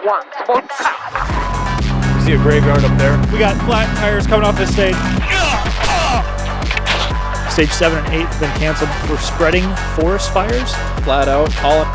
one, sport cut. You see a graveyard up there. We got flat tires coming off this stage. Stage 7 and 8 have been canceled for spreading forest fires. Flat out, all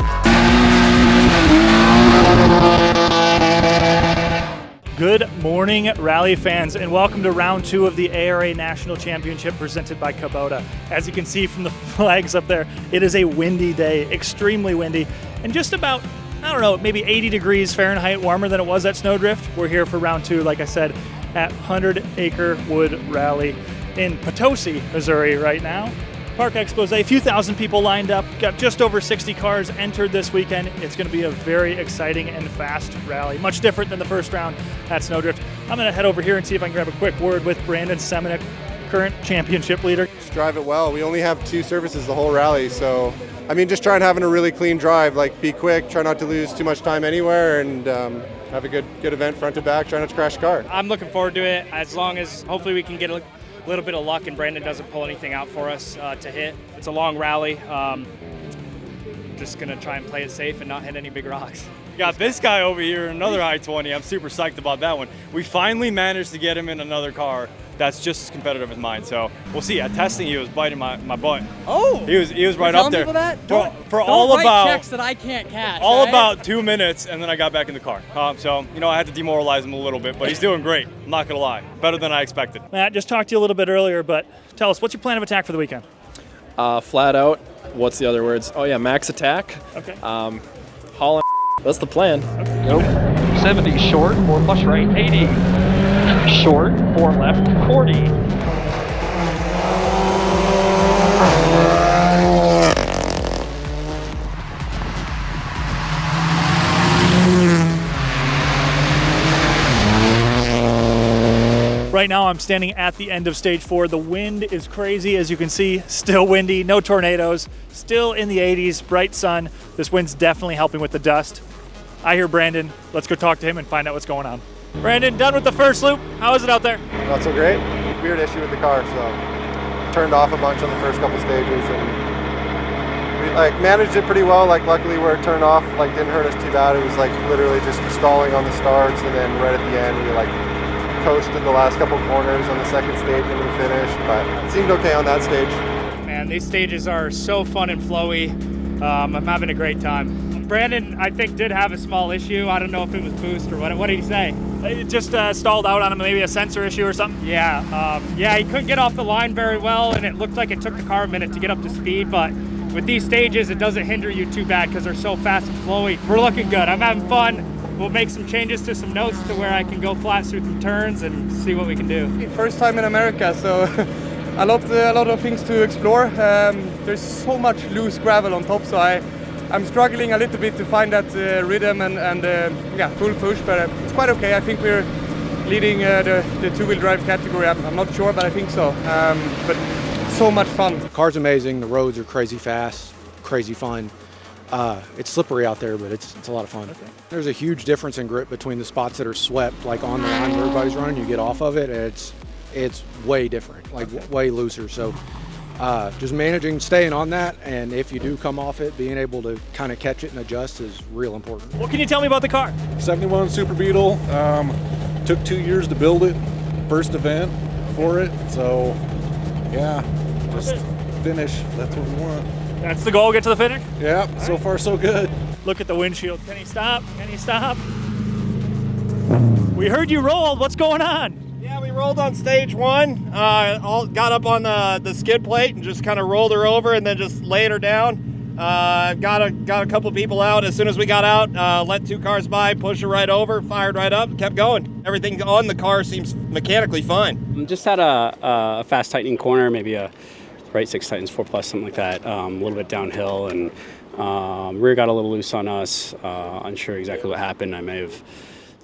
Good morning, rally fans, and welcome to round 2 of the ARA National Championship presented by Kubota. As you can see from the flags up there, it is a windy day, extremely windy, and just about, I don't know, maybe 80 degrees Fahrenheit warmer than it was at Snowdrift. We're here for round 2, like I said, at 100 Acre Wood Rally in Potosi, Missouri right now. Park Expose, a few thousand people lined up, got just over 60 cars entered this weekend. It's going to be a very exciting and fast rally, much different than the first round at Snowdrift. I'm going to head over here and see if I can grab a quick word with Brandon Semenick, current championship leader. Just drive it well. We only have 2 services the whole rally, so I mean, just try and having a really clean drive, like be quick, try not to lose too much time anywhere, and have a good event front to back, try not to crash the car. I'm looking forward to it, as long as hopefully we can get a little bit of luck and Brandon doesn't pull anything out for us to hit. It's a long rally. Just going to try and play it safe and not hit any big rocks. got this guy over here, another I-20. I'm super psyched about that one. We finally managed to get him in another car that's just as competitive as mine. So we'll see. At testing, he was biting my butt. Oh, he was right up there. That? For all write about checks that I can't cash. all right? about 2 minutes, and then I got back in the car. So I had to demoralize him a little bit, but he's doing great. I'm not gonna lie, better than I expected. Matt, just talked to you a little bit earlier, but tell us, what's your plan of attack for the weekend? Flat out. What's the other words? Oh yeah, max attack. Okay. Haul. That's the plan. Nope. 70 short, 4 plus right, 80. Short, 4 left, 40. Right now I'm standing at the end of stage 4. The wind is crazy, as you can see, still windy, no tornadoes, still in the 80s, bright sun. This wind's definitely helping with the dust. I hear Brandon. Let's go talk to him and find out what's going on. Brandon, done with the first loop. How is it out there? Not so great. Weird issue with the car, so turned off a bunch on the first couple stages, and we managed it pretty well. Luckily where it turned off didn't hurt us too bad. It was literally just stalling on the starts, and then right at the end we coasted the last couple corners on the second stage when we finished, but it seemed okay on that stage. Man, these stages are so fun and flowy. I'm having a great time. Brandon, I think, did have a small issue. I don't know if it was boost or what did he say? It just stalled out on him, maybe a sensor issue or something? Yeah, he couldn't get off the line very well, and it looked like it took the car a minute to get up to speed, but with these stages, it doesn't hinder you too bad because they're so fast and flowy. We're looking good. I'm having fun. We'll make some changes to some notes to where I can go flat through some turns and see what we can do. First time in America, so a lot of things to explore. There's so much loose gravel on top, so I'm struggling a little bit to find that rhythm and full push, but it's quite okay. I think we're leading the two-wheel drive category. I'm not sure, but I think so. But so much fun. The car's amazing. The roads are crazy fast, crazy fun. It's slippery out there, but it's a lot of fun. Okay. There's a huge difference in grip between the spots that are swept, on the line where everybody's running. You get off of it, and it's way different, way looser. So just managing, staying on that, and if you do come off it, being able to kind of catch it and adjust is real important. What can you tell me about the car? 71 Super Beetle. Took 2 years to build it. First event for it. So, yeah, just finish. That's what we want. That's the goal, get to the finish? Yeah, so right. far so good. Look at the windshield. Can he stop? Can he stop? We heard you rolled. What's going on? Yeah, we rolled on stage 1. Got up on the skid plate and just kind of rolled her over and then just laid her down. Got a couple people out. As soon as we got out, let 2 cars by, pushed her right over, fired right up, kept going. Everything on the car seems mechanically fine. Just had a fast tightening corner, maybe a right 6 tightens 4 plus, something like that, a little bit downhill, and rear got a little loose on us. Unsure exactly what happened. I may have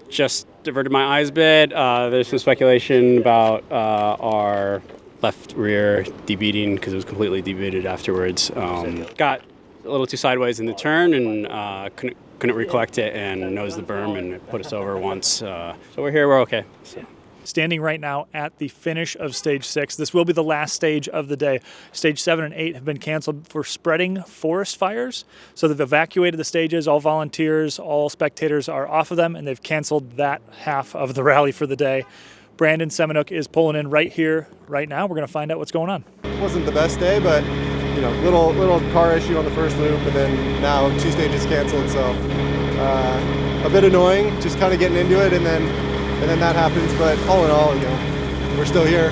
just diverted my eyes a bit. There's some speculation about our left rear debeating because it was completely debeated afterwards. Got a little too sideways in the turn and couldn't recollect it and nosed the berm and it put us over once. So we're here, we're okay. So. Standing right now at the finish of stage 6. This will be the last stage of the day. Stage 7 and 8 have been canceled for spreading forest fires. So they've evacuated the stages. All volunteers, all spectators are off of them, and they've canceled that half of the rally for the day. Brandon Semenuk is pulling in right here, right now. We're going to find out what's going on. It wasn't the best day, but little car issue on the first loop, and then now 2 stages canceled. So a bit annoying, just kind of getting into it, and then that happens. But all in all, we're still here.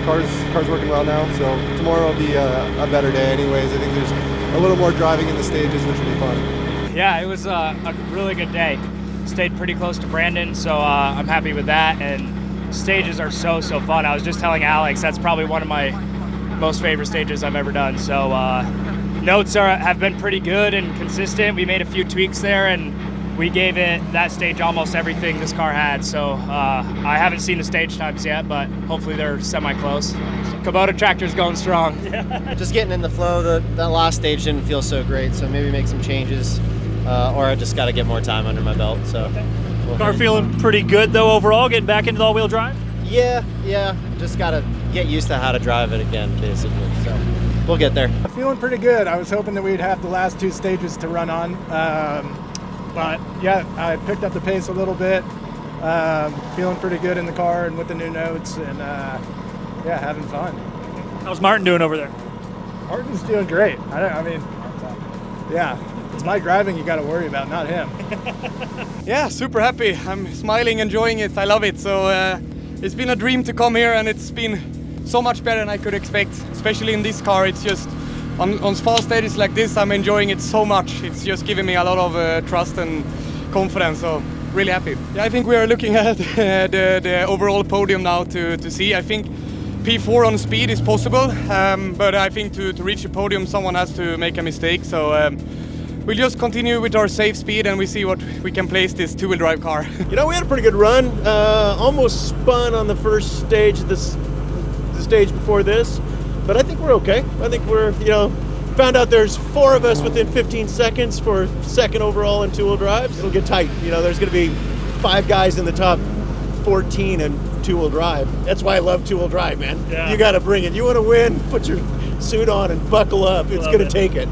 Car's working well now. So tomorrow will be a better day, anyways. I think there's a little more driving in the stages, which will be fun. Yeah, it was a really good day. Stayed pretty close to Brandon, so I'm happy with that. And stages are so fun. I was just telling Alex that's probably one of my most favorite stages I've ever done. So notes have been pretty good and consistent. We made a few tweaks there, and we gave that stage almost everything this car had. So I haven't seen the stage times yet, but hopefully they're semi-close. Kubota tractor's going strong. Just getting in the flow. That last stage didn't feel so great, so maybe make some changes, or I just got to get more time under my belt. So. Car feeling pretty good though overall, getting back into the all-wheel drive? Yeah, just gotta get used to how to drive it again, basically, so we'll get there. Feeling pretty good. I was hoping that we'd have the last 2 stages to run on, but yeah, I picked up the pace a little bit, feeling pretty good in the car and with the new notes, and yeah, having fun. How's Martin doing over there? Martin's doing great. I mean, yeah. It's my driving you got to worry about, not him. Yeah, super happy. I'm smiling, enjoying it. I love it. So it's been a dream to come here, and it's been so much better than I could expect, especially in this car. It's just on fast stages like this, I'm enjoying it so much. It's just giving me a lot of trust and confidence. So really happy. Yeah, I think we are looking at the overall podium now to see. I think P4 on speed is possible, but I think to reach the podium, someone has to make a mistake. So. We'll just continue with our safe speed, and we see what we can place this 2-wheel drive car. We had a pretty good run. Almost spun on the first stage, the stage before this, but I think we're okay. I think we're, found out there's 4 of us within 15 seconds for second overall in 2-wheel drives. It'll get tight. There's going to be 5 guys in the top 14 in 2-wheel drive. That's why I love 2-wheel drive, man. Yeah. You got to bring it. You want to win, put your suit on and buckle up. It's going to take it.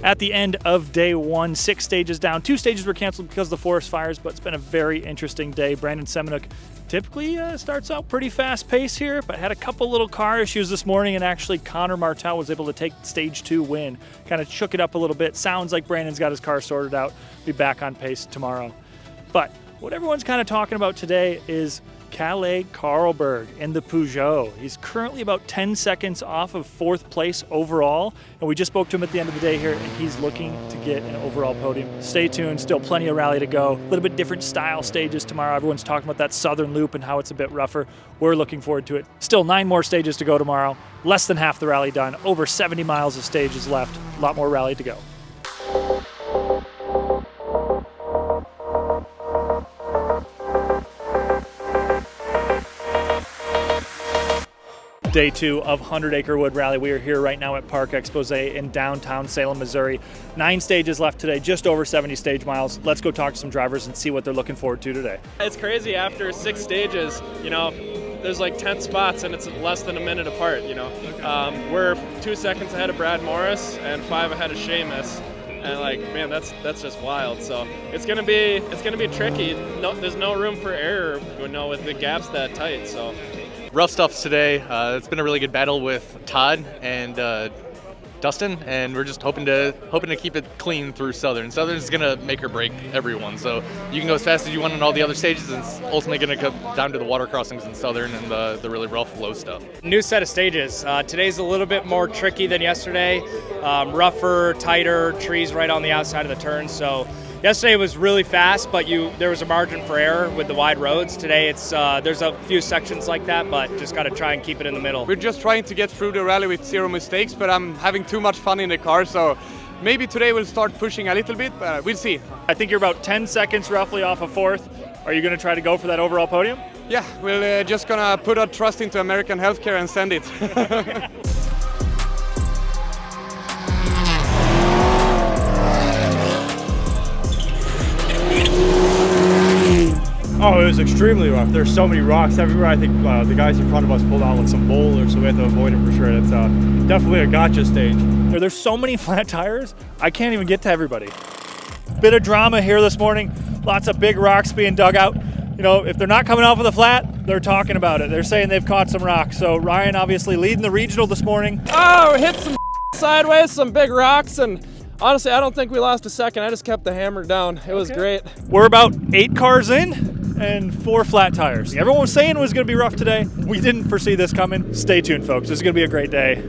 At the end of day 1, 6 stages down. 2 stages were canceled because of the forest fires, but it's been a very interesting day. Brandon Semenuk typically starts out pretty fast pace here, but had a couple little car issues this morning, and actually Connor Martel was able to take stage 2 win. Kind of shook it up a little bit. Sounds like Brandon's got his car sorted out. Be back on pace tomorrow. But what everyone's kind of talking about today is Kalle Karlberg in the Peugeot. He's currently about 10 seconds off of 4th place overall, and we just spoke to him at the end of the day here, and he's looking to get an overall podium. Stay tuned, still plenty of rally to go. A little bit different style stages tomorrow. Everyone's talking about that southern loop and how it's a bit rougher. We're looking forward to it. Still 9 more stages to go tomorrow. Less than half the rally done. Over 70 miles of stages left. A lot more rally to go. Day 2 of 100 Acre Wood Rally. We are here right now at Park Expose in downtown Salem, Missouri. 9 stages left today, just over 70 stage miles. Let's go talk to some drivers and see what they're looking forward to today. It's crazy after 6 stages, there's like 10 spots and it's less than a minute apart, We're 2 seconds ahead of Brad Morris and 5 ahead of Seamus. And that's just wild. So it's gonna be tricky. There's no room for error, with the gaps that tight. So. Rough stuff today. It's been a really good battle with Todd and Dustin, and we're just hoping to keep it clean through Southern. Southern's gonna make or break everyone, so you can go as fast as you want on all the other stages, and it's ultimately gonna come down to the water crossings in Southern and the really rough low stuff. New set of stages. Today's a little bit more tricky than yesterday. Rougher, tighter, trees right on the outside of the turn. So yesterday was really fast, but there was a margin for error with the wide roads. Today there's a few sections like that, but just got to try and keep it in the middle. We're just trying to get through the rally with 0 mistakes, but I'm having too much fun in the car, so maybe today we'll start pushing a little bit, but we'll see. I think you're about 10 seconds roughly off of 4th. Are you going to try to go for that overall podium? Yeah, we're just going to put our trust into American healthcare and send it. Oh, it was extremely rough. There's so many rocks everywhere. I think the guys in front of us pulled out with some boulders, so we had to avoid it for sure. It's definitely a gotcha stage. There's so many flat tires, I can't even get to everybody. Bit of drama here this morning. Lots of big rocks being dug out. You know, if they're not coming off of the flat, they're talking about it. They're saying they've caught some rocks. So Ryan obviously leading the regional this morning. Oh, hit some sideways, some big rocks, and honestly, I don't think we lost a second. I just kept the hammer down. It was great. We're about 8 cars in and 4 flat tires. Everyone was saying it was going to be rough today. We didn't foresee this coming. Stay tuned, folks. This is going to be a great day.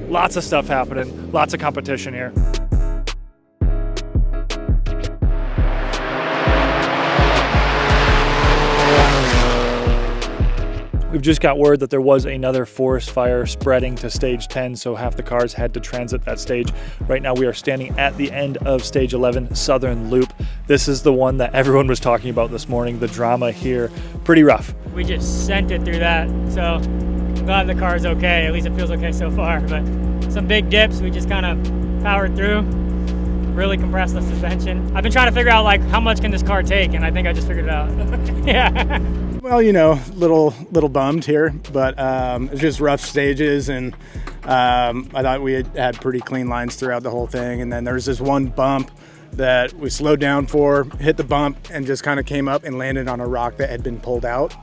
Lots of stuff happening. Lots of competition here. We've just got word that there was another forest fire spreading to stage 10, so half the cars had to transit that stage. Right now we are standing at the end of stage 11, Southern Loop. This is the one that everyone was talking about this morning. The drama here, pretty rough. We just sent it through that, so I'm glad the car's okay. At least it feels okay so far, but some big dips we just kind of powered through. Really compressed the suspension. I've been trying to figure out like how much can this car take, and I think I just figured it out. Yeah. Well, you know, little bummed here, but it's just rough stages, and I thought we had pretty clean lines throughout the whole thing. And then there's this one bump that we slowed down for, hit the bump, and just kind of came up and landed on a rock that had been pulled out.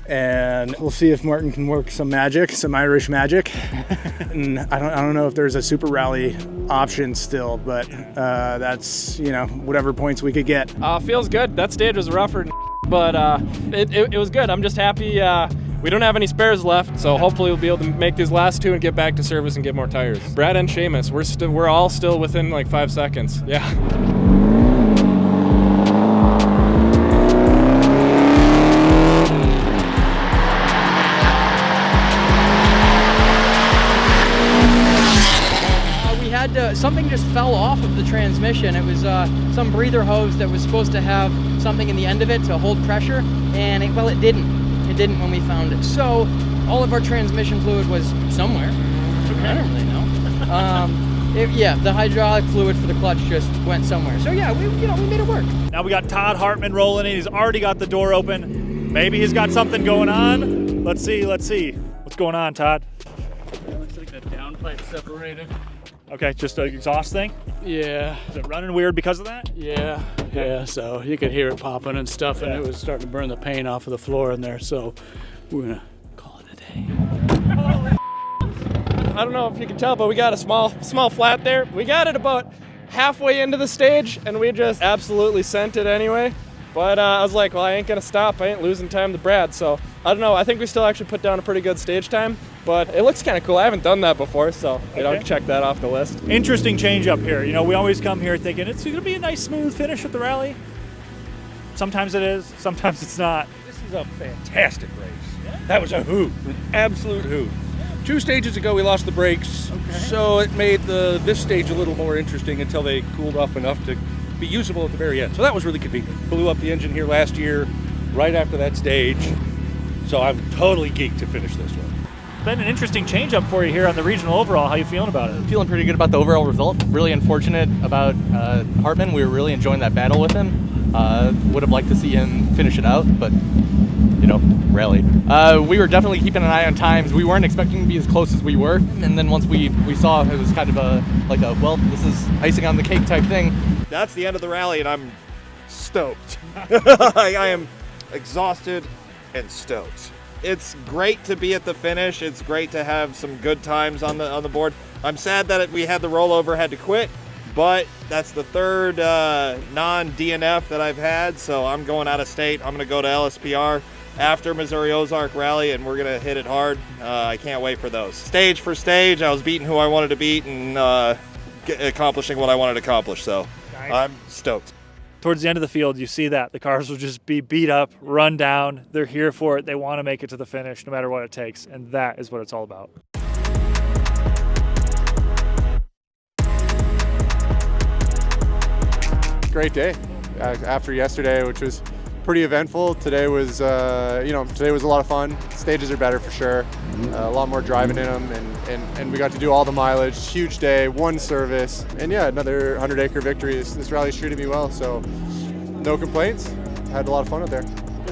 And we'll see if Martin can work some magic, some Irish magic. And I don't know if there's a super rally option still, but that's, you know, whatever points we could get. Feels good. That stage was rougher, but it was good. I'm just happy we don't have any spares left, so hopefully we'll be able to make these last 2 and get back to service and get more tires. Brad and Seamus, we're all still within like 5 seconds. Yeah. Something just fell off of the transmission. It was some breather hose that was supposed to have something in the end of it to hold pressure, and it didn't. It didn't when we found it. So all of our transmission fluid was somewhere. I don't really know. The hydraulic fluid for the clutch just went somewhere. So yeah, we made it work. Now we got Todd Hartman rolling in. He's already got the door open. Maybe he's got something going on. Let's see. What's going on, Todd? It looks like the downpipe separated. Okay, just an exhaust thing? Yeah. Is it running weird because of that? Yeah, so you could hear it popping and stuff, and it was starting to burn the paint off of the floor in there, so we're gonna call it a day. I don't know if you can tell, but we got a small flat there. We got it about halfway into the stage, and we just absolutely sent it anyway. But I was like, well, I ain't gonna stop. I ain't losing time to Brad, so I don't know. I think we still actually put down a pretty good stage time, but it looks kind of cool. I haven't done that before, so check that off the list. Interesting change up here. You know, we always come here thinking it's gonna be a nice smooth finish at the rally. Sometimes it is, sometimes it's not. This is a fantastic race. That was a hoot, an absolute hoot. 2 stages ago we lost the brakes, so it made this stage a little more interesting until they cooled off enough to be usable at the very end. So that was really convenient. Blew up the engine here last year, right after that stage. So I'm totally geeked to finish this one. Been an interesting change up for you here on the regional overall. How you feeling about it? Feeling pretty good about the overall result. Really unfortunate about Hartman. We were really enjoying that battle with him. Would have liked to see him finish it out, but you know, rally. We were definitely keeping an eye on times. We weren't expecting to be as close as we were, and then once we saw, it was kind of well, this is icing on the cake type thing. That's the end of the rally, and I'm stoked. I am exhausted and stoked. It's great to be at the finish. It's great to have some good times on the board. I'm sad that we had the rollover, had to quit, but that's the 3rd non-DNF that I've had, so I'm going out of state. I'm going to go to LSPR after Missouri Ozark Rally, and we're going to hit it hard. I can't wait for those. Stage for stage, I was beating who I wanted to beat and accomplishing what I wanted to accomplish, so nice. I'm stoked. Towards the end of the field, you see that the cars will just be beat up, run down. They're here for it. They want to make it to the finish no matter what it takes, and that is what it's all about. Great day. After yesterday, which was pretty eventful, today was today was a lot of fun. Stages are better for sure. A lot more driving in them, and we got to do all the mileage. Huge day, 1 service, and yeah, another 100-acre victory. This rally's treated me well, so no complaints. Had a lot of fun out there.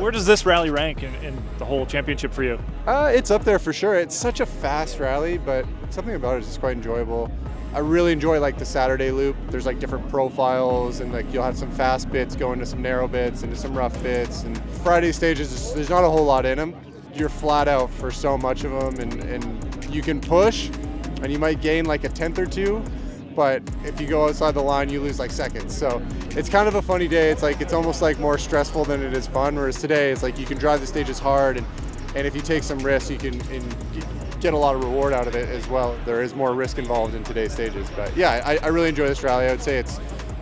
Where does this rally rank in the whole championship for you? It's up there for sure. It's such a fast rally, but something about it is just quite enjoyable. I really enjoy like the Saturday loop. There's like different profiles, and like you'll have some fast bits going to some narrow bits into some rough bits. And Friday stages, there's not a whole lot in them. You're flat out for so much of them, and you can push, and you might gain like a tenth or two, but if you go outside the line, you lose like seconds. So it's kind of a funny day. It's almost like more stressful than it is fun. Whereas today, it's like you can drive the stages hard, and if you take some risks, you can get a lot of reward out of it as well. There is more risk involved in today's stages, but yeah, I really enjoy this rally. I would say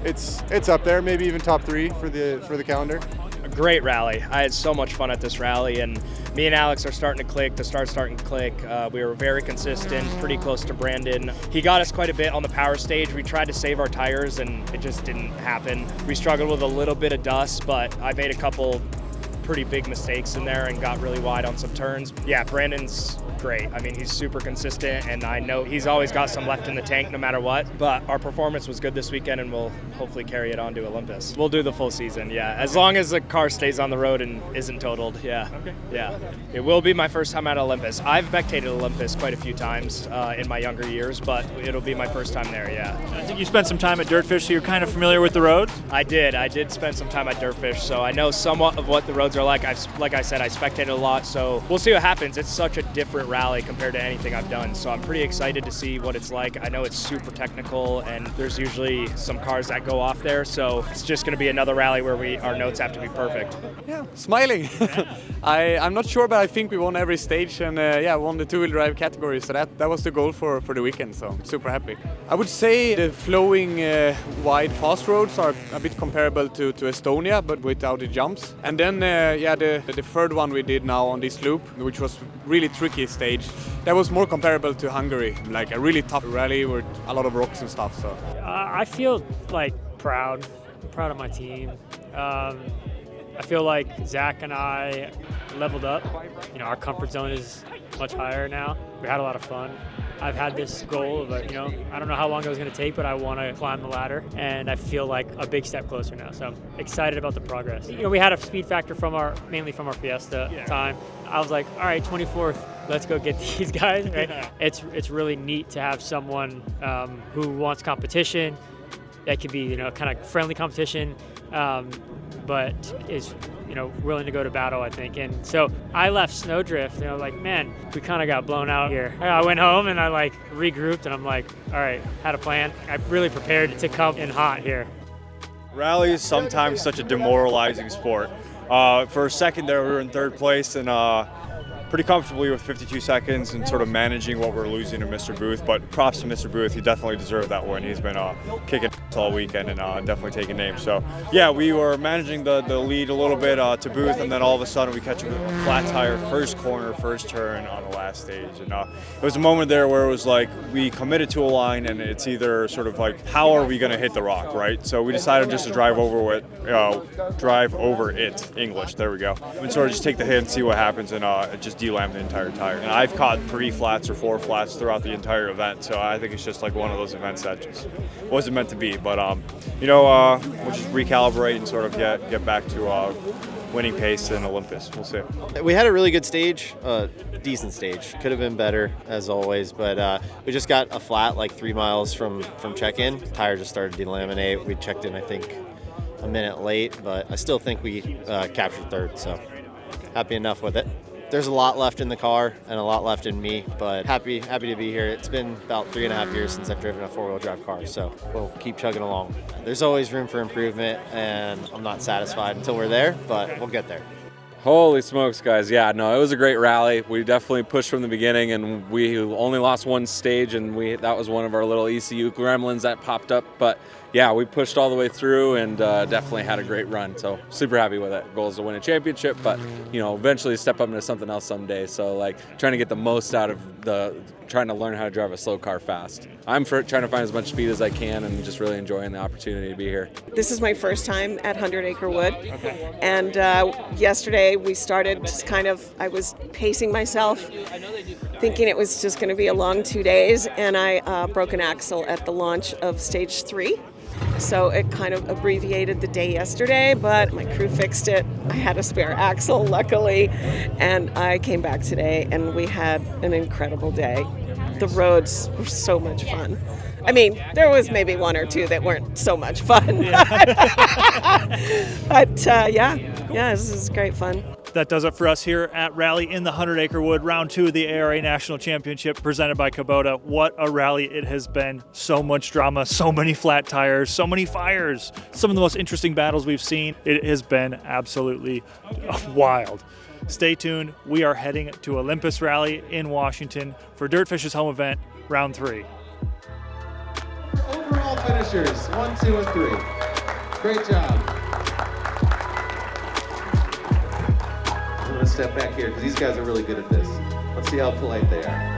it's up there, maybe even top 3 for the calendar. A great rally. I had so much fun at this rally, and me and Alex are starting to click. The star's starting to click. We were very consistent, pretty close to Brandon. He got us quite a bit on the power stage. We tried to save our tires, and it just didn't happen. We struggled with a little bit of dust, but I made a couple pretty big mistakes in there and got really wide on some turns. Yeah, Brandon's great. I mean, he's super consistent, and I know he's always got some left in the tank no matter what, but our performance was good this weekend, and we'll hopefully carry it on to Olympus. We'll do the full season, yeah, as long as the car stays on the road and isn't totaled, yeah. Okay. Yeah. It will be my first time at Olympus. I've spectated Olympus quite a few times in my younger years, but it'll be my first time there, yeah. I think you spent some time at Dirtfish, so you're kind of familiar with the roads? I did spend some time at Dirtfish, so I know somewhat of what the roads are like. Like I said, I spectated a lot, so we'll see what happens. It's such a different rally compared to anything I've done, so I'm pretty excited to see what it's like. I know it's super technical, and there's usually some cars that go off there, so it's just going to be another rally where our notes have to be perfect. Yeah, smiling. I'm not sure, but I think we won every stage, and won the two-wheel drive category, so that was the goal for the weekend, so I'm super happy. I would say the flowing wide fast roads are a bit comparable to Estonia, but without the jumps. And then the third one we did now on this loop, which was really tricky stage, that was more comparable to Hungary, like a really tough rally with a lot of rocks and stuff. So I feel like proud of my team. I feel like Zach and I leveled up. You know, our comfort zone is much higher now. We had a lot of fun. I've had this goal of, I don't know how long it was going to take, but I want to climb the ladder, and I feel like a big step closer now. So I'm excited about the progress. You know, we had a speed factor mainly from our Fiesta time. I was like, all right, 24th, let's go get these guys. Right? Yeah. It's really neat to have someone who wants competition. That could be, kind of friendly competition, but is, willing to go to battle, I think. And so I left Snowdrift, and I was like, man, we kind of got blown out here. I went home and I regrouped, and I'm like, all right, had a plan. I really prepared to come in hot here. Rally is sometimes such a demoralizing sport. For a second there, we were in third place, and pretty comfortably with 52 seconds and sort of managing what we're losing to Mr. Booth, but props to Mr. Booth. He definitely deserved that win. He's been kicking all weekend and definitely taking names. So yeah, we were managing the lead a little bit to Booth, and then all of a sudden we catch a flat tire, first corner, first turn on the last stage. And it was a moment there where it was like we committed to a line, and it's either sort of like, how are we going to hit the rock, right? So we decided just to drive over it, English, there we go, and sort of just take the hit and see what happens, and just de-lam the entire tire. And I've caught 3 flats or 4 flats throughout the entire event, so I think it's just like one of those events that just wasn't meant to be. But we'll just recalibrate and sort of get back to winning pace in Olympus. We'll see. We had a really good stage, decent stage. Could have been better as always, but we just got a flat like 3 miles from check-in. Tire just started to delaminate. We checked in, I think, a minute late, but I still think we captured third, so happy enough with it. There's a lot left in the car and a lot left in me, but happy to be here. It's been about 3.5 years since I've driven a 4-wheel drive car, so we'll keep chugging along. There's always room for improvement, and I'm not satisfied until we're there, but we'll get there. Holy smokes, guys. Yeah, no, it was a great rally. We definitely pushed from the beginning, and we only lost one stage, and that was one of our little ECU gremlins that popped up. But yeah, we pushed all the way through and definitely had a great run. So super happy with it. Goal is to win a championship, but eventually step up into something else someday. So trying to get the most out of trying to learn how to drive a slow car fast. I'm trying to find as much speed as I can and just really enjoying the opportunity to be here. This is my first time at 100 Acre Wood. Okay. And yesterday we started just I was pacing myself, thinking it was just going to be a long 2 days, and I broke an axle at the launch of stage 3. So it kind of abbreviated the day yesterday, but my crew fixed it. I had a spare axle, luckily, and I came back today, and we had an incredible day. The roads were so much fun. I mean, there was maybe one or two that weren't so much fun. But yeah, this is great fun. That does it for us here at Rally in the 100 Acre Wood, round 2 of the ARA National Championship presented by Kubota. What a rally it has been. So much drama, so many flat tires, so many fires, some of the most interesting battles we've seen. It has been absolutely wild. Stay tuned. We are heading to Olympus Rally in Washington for Dirtfish's home event, round 3. Overall finishers, 1, 2, and 3. Great job. I'm gonna step back here because these guys are really good at this. Let's see how polite they are.